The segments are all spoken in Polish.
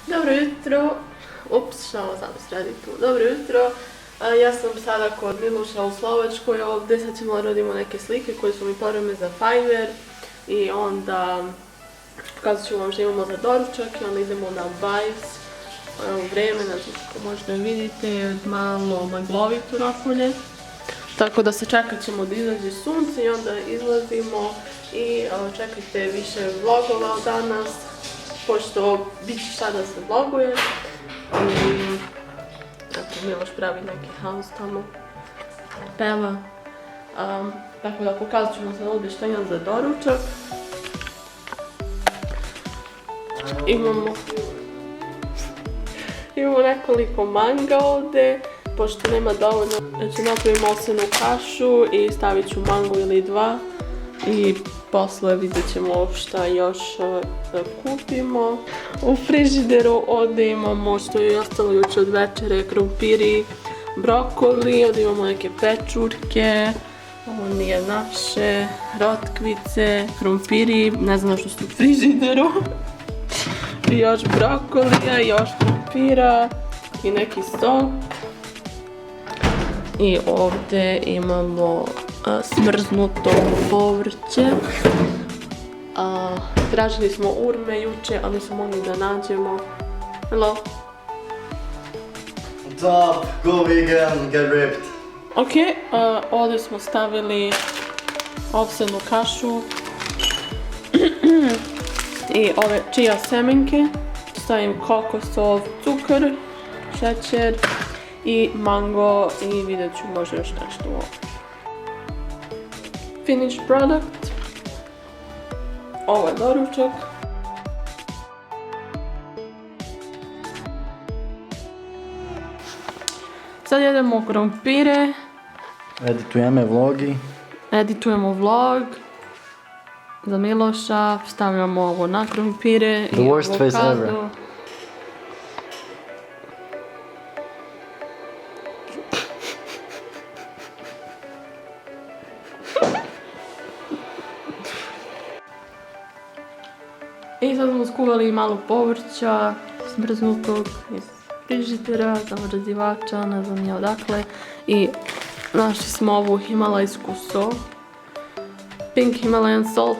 Dobro jutro. Ups, šta ovo zapis radi tu? Dobro jutro. Ja sam sada kod Miloša u Slovačkoj ovdje. Sad ćemo radimo neke slike koje su mi poreme za Fiverr. I onda pokazat ću vam što imamo za doručak i onda idemo na bajs. U vreme, ne znam kako možda vidite, malo maglovito napolje. Tako da se čekat ćemo da izađe sunce i onda izlazimo i čekajte više vlogova od danas, pošto bit će šta da se vloguje. I eto, Miloš pravi neki haos tamo, peva. Tako da pokazat ću vam sad ovdje što imam za doručak. Imamo nekoliko manga ovdje, pošto nema dovoljno. Znači napravim osenu kašu i stavit ću mango ili dva i posle vidjet ćemo šta još da kupimo. U frižideru ovdje imamo što je ostalo juče od večere, krompiri, brokoli, ovdje imamo neke pečurke, ovo nije naše, rotkvice, krompiri, ne znam što su u frižideru. I još brokolija, još krompira i neki sok. I ovdje imamo smrznuto povrće. Tražili smo urme juče, ali nismo mogli da nađemo. Hello? What's up? Go vegan, get ripped. Ok, ovdje smo stavili ovsenu kašu i ove čija semenke. Stavim kokosov cukor, šećer i mango i vidjet ću možda još nešto u ovdje. Finished product. Ovo je doručak. Sad jedemo krompire. Editujemo vlog za Miloša, stavljamo ovo na krompire i avokado. I sad smo skuvali malo povrća, smrznutog iz frižidera, zamrzivača, ne znam ja odakle. I našli smo ovu himalajsku sol, Pink Himalayan salt.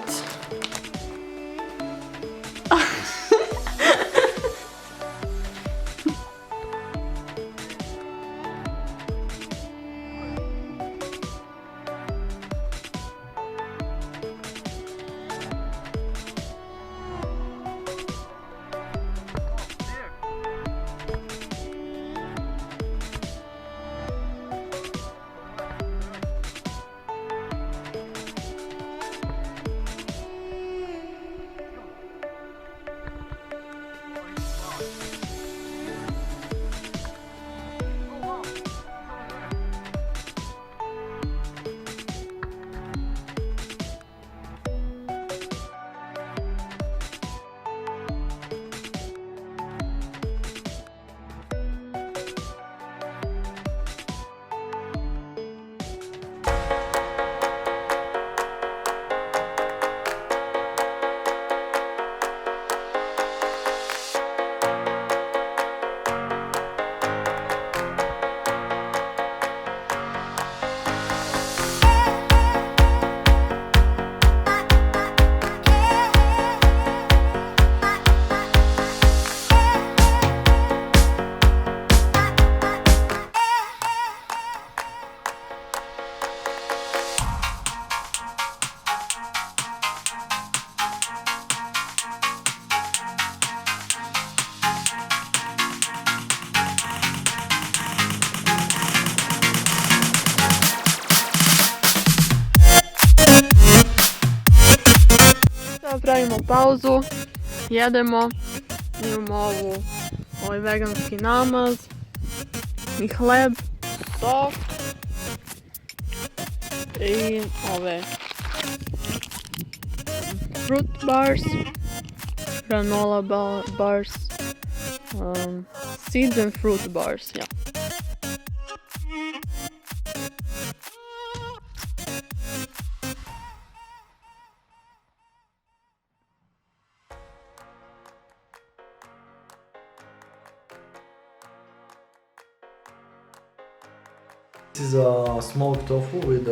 Pravimo pauzu, jedemo, imamo ovaj veganski namaz i hleb, sok i ove fruit bars, granola bars, seeds and fruit bars, ja. This is a smoked tofu with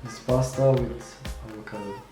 this pasta with avocado.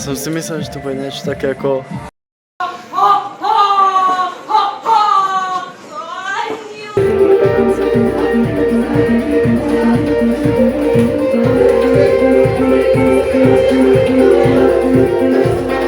Sam si myslel, že to bude niečo také ako... Thank you.